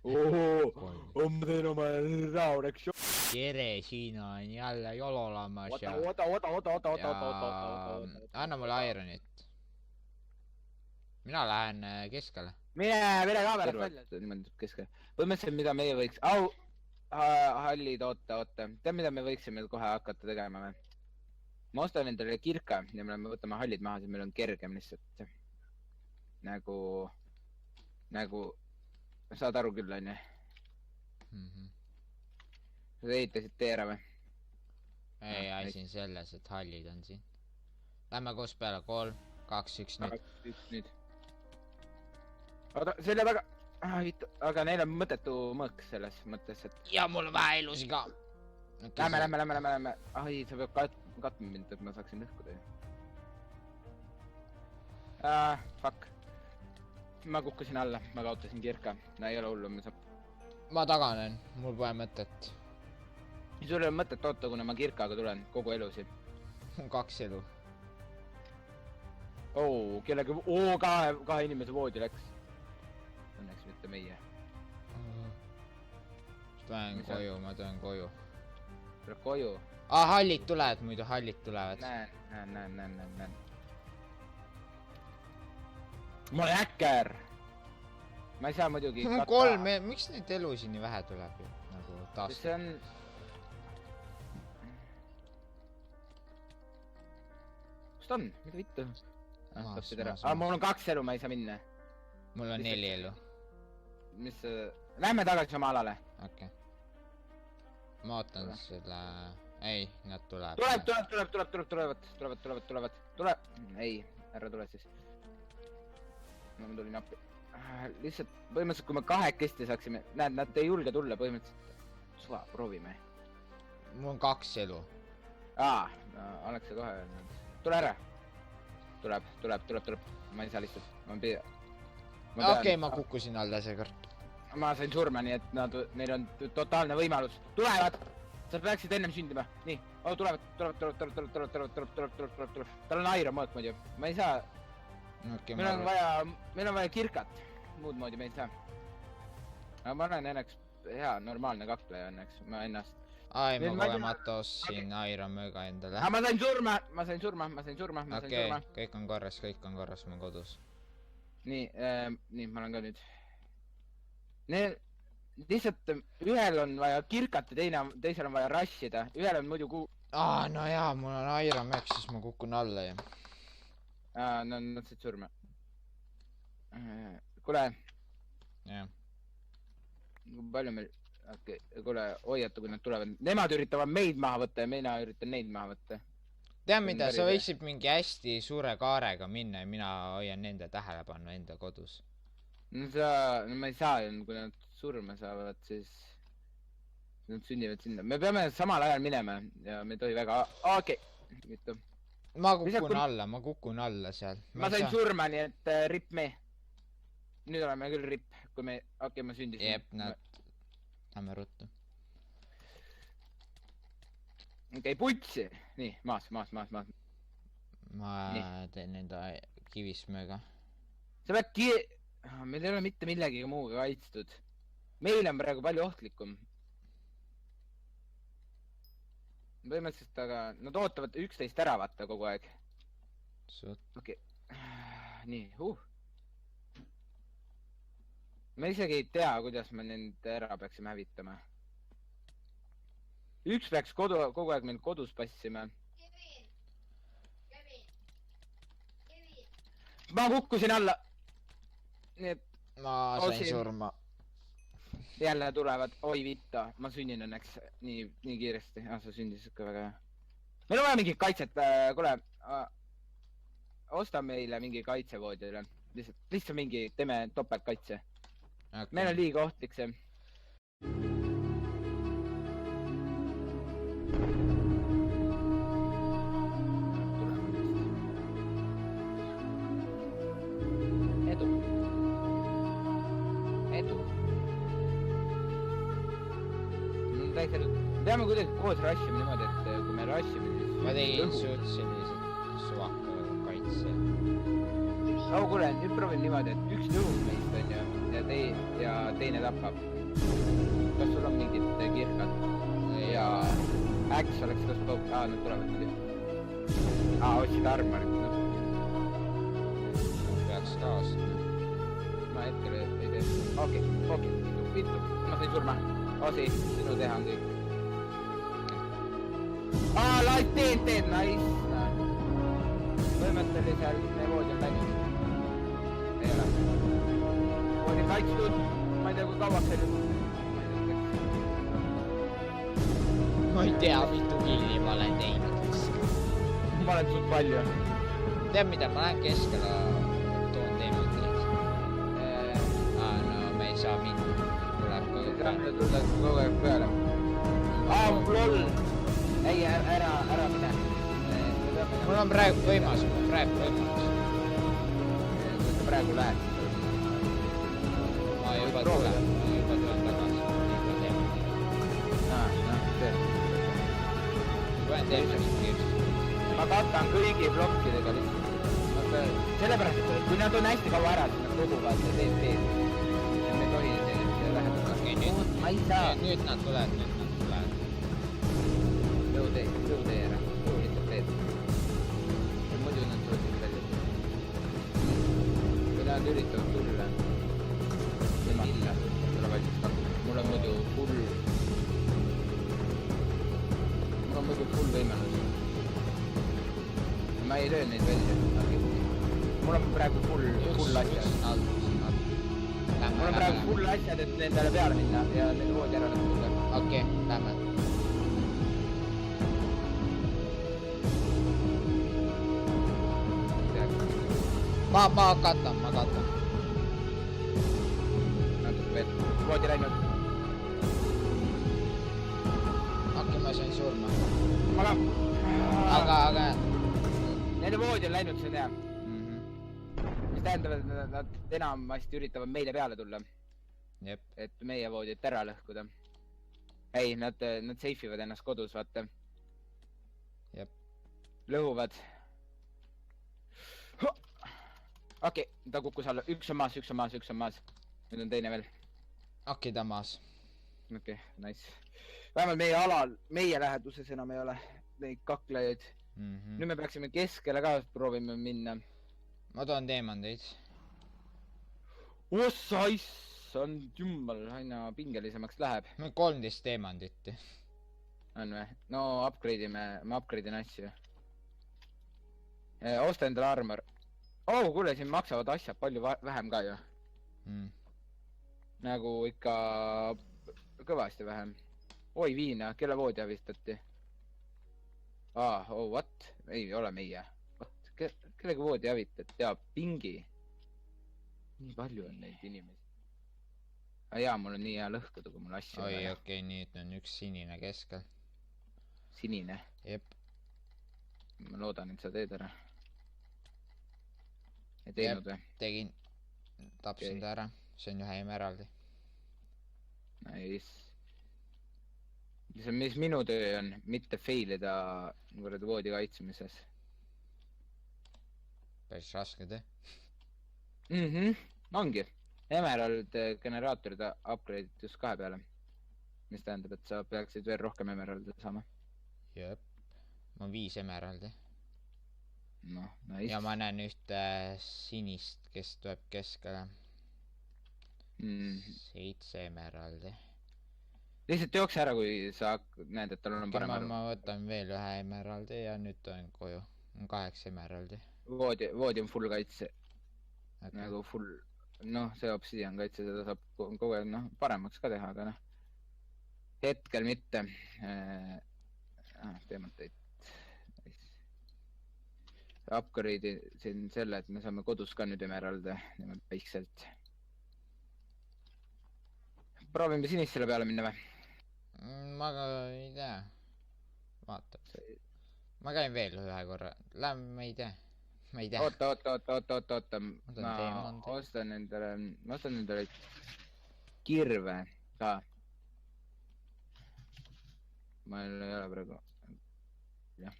Ma teen oma raoreaktsioon. Kere, siin on jälle jololamas ja... Oota. Anna mulle ironit. Mina lähen keskele. Mine kaamerast välja. Niimoodi keskele. Põhimõtteliselt, mida meie võiks... Hallid, oota. Tead, mida me võiksime kohe hakata tegema või? Ma ostan endale kirka ja me võtame hallid maha, siis meil on kergem lihtsalt. Nagu... Saad aru küll, on ju? Sa ehitasid tee ära või? Ei, asi on selles, et hallid on siin. Lähme koos peale, 3, 2, 1 nüüd. 2, 1 nüüd. Oota, selle taga... Aga neil on mõttetu mõõk selles mõttes, et... Ja mul on vähe elusi ka. Lähme. Ai, sa peab katma mind, et ma saaksin lõhkuda. Fuck. Ma kukkusin alla, ma kaotasin kirka. No ei ole hullu, me saab... Ma taganen, mul pole mõtet. Sul ei ole mõtet oota, kuna ma kirkaga tulen kogu elusi. Mul 2 elu. Kellegi... kahe inimese voodi läks. Õnneks mitte meie. Ma tulen koju. Tuleb koju. Hallid tulevad, muidu hallid tulevad. Näen. Ma olen häkker! Ma ei saa muidugi... Mul 3, miks neid elusi nii vähe tuleb ju? Nagu taas. See on... Kus ta on? Mida vittu? Mul on 2 elu, ma ei saa minna. Mul on 4 elu. Mis... Lähme tagasi oma alale. Okei. Ma ootan selle... Ei, nad tuleb. Tuleb. Ei, ära tule siis. Ma tulin appi. Lihtsalt, põhimõtteliselt, kui me 2 saaksime... Näed, nad ei julge tulla põhimõtteliselt. Suva, proovime. Mul on 2 elu. Oleks see kohe öelnud. Tule ära. Tuleb. Ma ei saa lihtsalt. Okei, ma kukkusin alla seekord. Ma sain surma, nii et neil on totaalne võimalus. Tulevad! Sa peaksid ennem sündima. Nii. Tulevad. Tal on aira mõõk muidu. Ma ei saa... Meil on vaja kirkat. Muud moodi me ei saa. Aga ma olen õnneks hea, normaalne kakleja õnneks. Ma ennast... Ai, ma kogemata ostsin aira mööga endale. Ma sain surma. Okei, kõik on korras, ma olen kodus. Nii, ma olen ka nüüd. Lihtsalt ühel on vaja kirkat ja teisel on vaja rassida. Ühel on muidu no jaa, mul on aira möög, siis ma kukun alla ja... Nad said surma. Kuule. Jah. Palju meil... Kuule, hoiata, kui nad tulevad. Nemad üritavad meid maha võtta ja mina üritan neid maha võtta. Tead mida, sa võiksid mingi hästi suure kaarega minna ja mina hoian nende tähelepanu enda kodus. Ma ei saa, kui nad surma saavad, siis... Nad sünnivad sinna. Me peame samal ajal minema ja me ei tohi väga... Okei. Mitu. Ma kukun alla seal. Ma sain surma, nii et rip me. Nüüd oleme küll rip, kui me... Okei, ma sündisin. Jep, lähme ruttu. Okei, putsi. Nii, maas. Ma teen enda kivist mööga. Sa pead Meil ei ole mitte millegiga muuga kaitstud. Meil on praegu palju ohtlikum. Põhimõtteliselt, aga nad ootavad 11 ära vaata kogu aeg. Okei. Nii, Me isegi ei tea, kuidas me nende ära peaksime hävitama. Üks peaks kogu aeg meil kodus passima. Ma kukkusin alla. Nii et... Ma sain surma. Jälle tulevad, oi vitta, ma sünnin õnneks nii kiiresti. Sa sündisid ka väga hea. Meil on vaja mingit kaitset, kuule. Osta meile mingi kaitsevoodile. Lihtsalt mingi, teeme topeltkaitse. Meil on liiga ohtlik see. Edu. Peame kuidagi koos rassima niimoodi, et kui me rassime, siis... Ma tegin suht sellised suvaka kaitse. Kuule, nüüd proovin niimoodi, et üks lõhub meist on ju. ja teine tapab. Kas sul on mingid kirkad? Ja äks oleks kas toob... Nad tulevad muidu. Otsid armorit, noh. Peaks taas. Ma hetkel ei tee. Okei. Vittu. Ma sain surma. Osi, sinu teha on kõik. Teen, nice. Põhimõtteliselt me voodi on läinud. Ei ole. Voodi kaitstud. Ma ei tea, kui kauaks see nüüd. Ma ei tea, mitu killi ma olen teinud. Ma olen suht palju. Tead mida, ma lähen keskele toon teemanteid. No me ei saa minna. Tuleb kogu aeg peale. Lol. Ei, ära mine. Mul on praegu võimas. Praegu lähed. Ma juba tulen tagasi. Loen teemanteid kiiresti. Ma katan kõigi blokkidega lihtsalt. Sellepärast, et kui nad on hästi kaua ära, siis nad koguvad ja teeb teed. Ja me tohi lähedada. Okei, nüüd nad tulevad. Jõutee ära. Jõulitab teed. Muidu nad tulid välja. Kui nad üritavad tulla. Ilma illa. Tule valmis kakku. Mul on muidu full võimalus. Ma ei löö neid välja. Mul on praegu full asjad. Mul on praegu full asjad, et nendele peale minna ja nende voodi ära lõpuda. Okei, lähme. Ma katan. Natuke veel. Voodi läinud. Okei, ma sain surma. Aga... Aga... Nende voodi on läinud, see on hea. Mis tähendab, et nad enamasti üritavad meile peale tulla. Jep. Et meie voodit ära lõhkuda. Ei, nad seifivad ennast kodus, vaata. Jep. Lõhuvad. Okei, ta kukkus alla. Üks on maas. Nüüd on teine veel. Okei, ta maas. Okei, nice. Vähemalt meie alal, meie läheduses enam ei ole neid kaklejaid. Nüüd me peaksime keskele ka proovime minna. Ma toon teemandeid. Ossa issand jummal, aina pingelisemaks läheb. Me 13 teemandit. On või? No ma upgrade'in asju. Osta endale armor. Kuule, siin maksavad asjad palju vähem ka ju. Nagu ikka kõvasti vähem. Oi viina, kelle voodi avistati? What? Ei ole meie. Kellega voodi avitati? Jaa, pingi. Nii palju on neid inimesi. Jaa, mul on nii hea lõhkuda, kui mul asju Oi, okei, nüüd on üks sinine keskel. Sinine? Jep. Ma loodan, et sa teed ära. Ei teinud või? Tegin. Tapsin ta ära. See on ühe emeraldi. Nice. Mis minu töö on, mitte failida voodi kaitsemises. Päris raske töö. Ongi. Emerald generaatorid upgrade'id just 2 peale. Mis tähendab, et sa peaksid veel rohkem emeraldi saama. Jep. Ma 5 emeraldi. Noh, nice. Ja ma näen ühte sinist, kes tuleb keskele. 7 emeraldi. Lihtsalt jookse ära, kui sa näed, et tal on parem arv. Ma võtan veel ühe emeraldi ja nüüd toon koju. On 8 emeraldi. Voodi on full kaitse. Nagu full... Noh, see obsidian kaitse, seda saab kogu aeg paremaks ka teha, aga hetkel mitte. Teemanteid. Upgrade'i siin selle, et me saame kodus ka nüüd emeralde niimoodi päikselt. Proovime sinist selle peale minna või? Ma ka ei tea. Vaata. Ma käin veel ühe korra. Lähme ei tea. Ma ei tea. Oota. Ma ostan endale kirve ka. Ma ei ole praegu. Jah.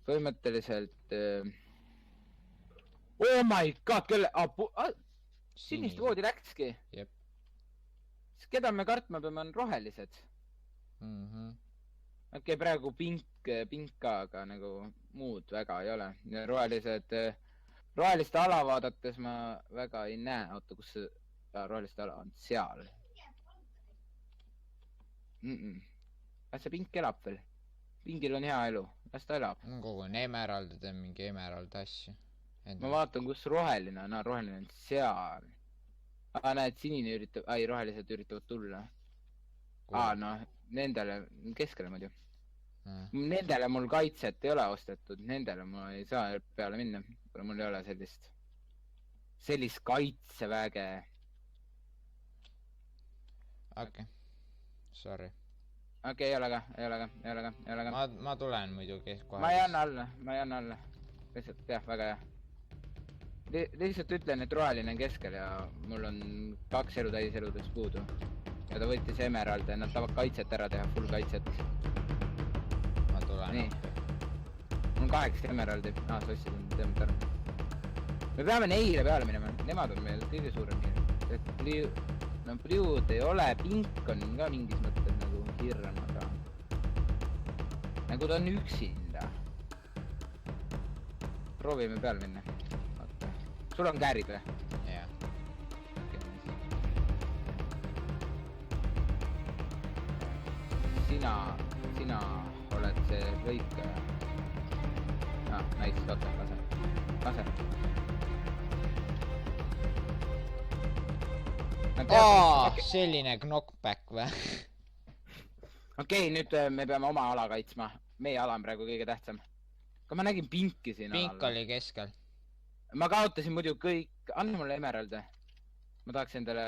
Põhimõtteliselt... Oh my god, kelle... sinist voodi läkski. Jep. Keda me kartma peame, on rohelised. Okei, praegu pink ka, aga nagu muud väga ei ole. Roheliste ala vaadates ma väga ei näe. Oota, kus see roheliste ala on? Seal. Las see pink elab veel. Pingil on hea elu. Las ta elab. Kogu on emerald, teen mingi emerald asju. Ma vaatan, kus roheline on. Roheline on seal. Näed, sinine üritab... rohelised üritavad tulla. Noh, nendele... Keskele muidu. Nendele mul kaitset ei ole ostetud. Nendele ma ei saa peale minna. Mul ei ole sellist kaitseväge. Okei. Sorry. Okei, ei ole ka. Ma tulen muidugi kohe. Ma ei anna alla. Lihtsalt, jah, väga hea. Lihtsalt ütlen, et roheline on keskel ja mul on 2 elu täis eludest puudu. Ja ta võttis emeralde ja nad tahavad kaitset ära teha, full kaitset. Ma tulen. Nii. Mul on 8 emeraldi. Sossid on tõmmad ära. Me peame neile peale minema. Nemad on meil kõige suurem hiir. Pliud ei ole. Pink on ka mingis mõttes nagu hirm, aga... Nagu ta on üksinda. Proovime peale minna. Sul on käärid või? Jah. Sina oled see lõikaja. Nice, lase. Selline knockback või? Okei, nüüd me peame oma ala kaitsma. Meie ala on praegu kõige tähtsam. Aga ma nägin pinki siin alal. Pink oli keskel. Ma kaotasin muidu kõik... Anna mulle emeralde. Ma tahaks endale...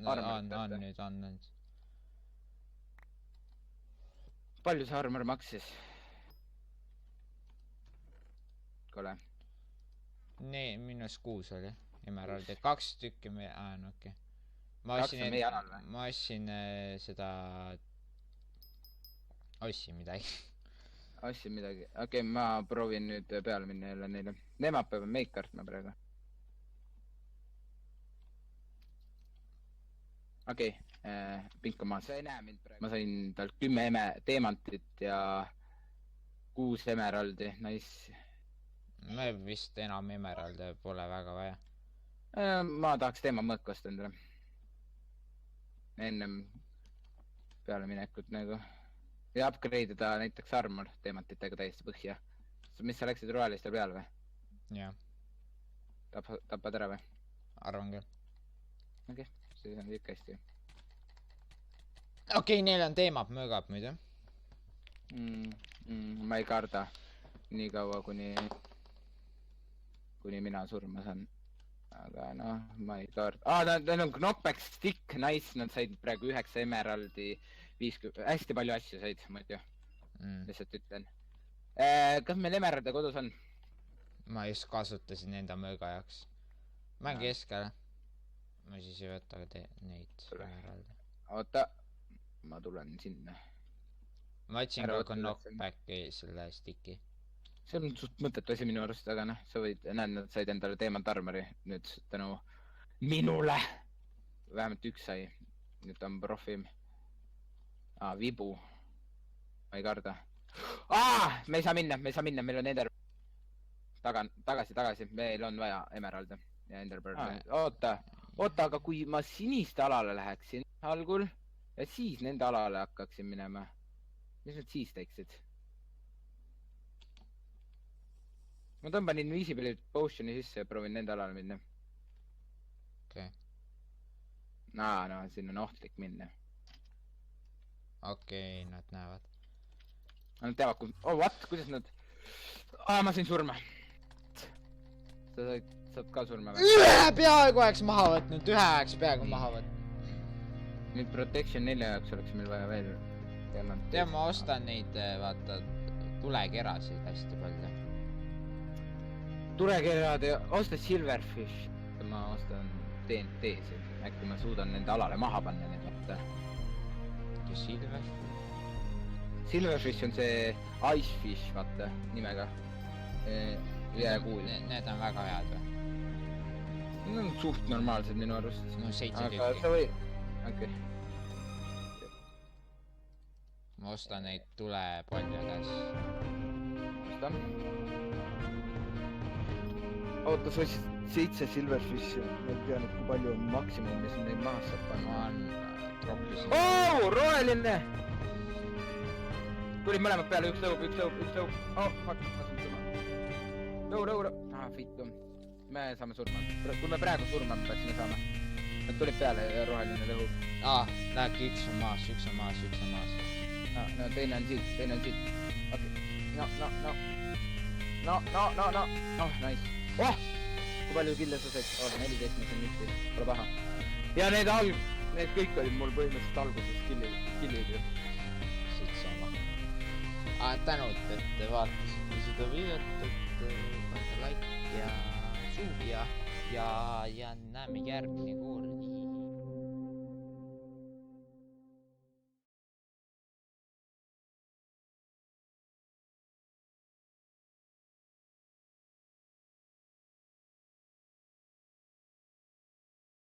On nüüd. Palju see armor maksis? Kole. Nee, minus 6 oli emeraldi. 2 tükki me... okei. Ma ostsin seda... Ostsin midagi. Okei, ma proovin nüüd peale minna jälle neile. Nemad peavad meid kartma praegu. Okei, pink on maas. Sa ei näe mind praegu. Ma sain talt 10 teemantit ja 6 emeraldi. Nice. Me vist enam emeralde pole väga vaja. Ma tahaks teema mõõtkast endale. Ennem peale minekut nagu. Ja upgrade ida näiteks armor teemantitega täiesti põhja. Mis sa läksid roheliste peale või? Jah. Tapad ära või? Arvan küll. Okei, siis on kõik hästi. Okei, neil on teemad möögab muidu. Ma ei karda nii kaua, kuni mina surma saan. Aga noh, ma ei karda. Neil on knockback stick, nice, nad said praegu 9 emeraldi. 50, hästi palju asju said, muidu. Lihtsalt ütlen. Kas meil emeralde kodus on? Ma just kasutasin enda mööga jaoks. Ma olen keskel. Ma siis ei võta neid emeralde. Oota, ma tulen sinna. Ma otsin kogu knockbacki selle stiki. See on suht mõttetu asi minu arust, aga noh, sa võid, nad said endale teemant armori nüüd tänu minule. Vähemalt üks sai. Nüüd on profim. Vibu. Ma ei karda. Me ei saa minna, meil on ender... Tagasi, meil on vaja emeralde ja enderpearl'e. Oota, aga kui ma siniste alale läheksin algul ja siis nende alale hakkaksin minema, mis nad siis teeksid? Ma tõmban invisible potioni sisse ja proovin nende alale minna. Okei. No, siin on ohtlik minna. Okei, nad näevad. Nad teavad, kuidas nad... Ma sain surma. Sa saad ka surma või? Peaaegu oleks maha võtnud, ühe oleks peaaegu maha võtnud. Nüüd Protection 4 jaoks oleks meil vaja veel. Tead, ma ostan neid, vaata, tulekerasid hästi palju. Tulekerad ja osta Silverfish. Ma ostan TNT-sid. Äkki ma suudan nende alale maha panna neid võtta. Silverfish? Silverfish on see Icefish, vaata, nimega. Jääkuul. Need on väga head või? No, suht normaalsed minu arust. No 7 aga tükki. sa või... okei. Ma ostan neid tulepalja käes. Osta. Oota, sa ostsid 7 silverfish'i. Ma ei tea nüüd, kui palju on maksimum, mis neid maha saab panna. Ma on droppisin. Oo, roheline! Tuli mõlemad peale, üks tõub. Oh, fuck, ma saan surma. Tõu. Ah, vittu. Me saame surma. Kui me praegu surma peaksime saama. Nad tulid peale ja roheline lõhub. Näedki, üks on maas. No, teine on siit. Okei. No. Oh, nice. Oh! Kui palju kille sa said? Oh, 14, ma sain 11. Pole paha. Ja need kõik olid mul põhimõtteliselt alguses killid ju. Siit sama. Tänud, et te vaatasite seda videot, et pange like ja sub ja näeme järgmine kord.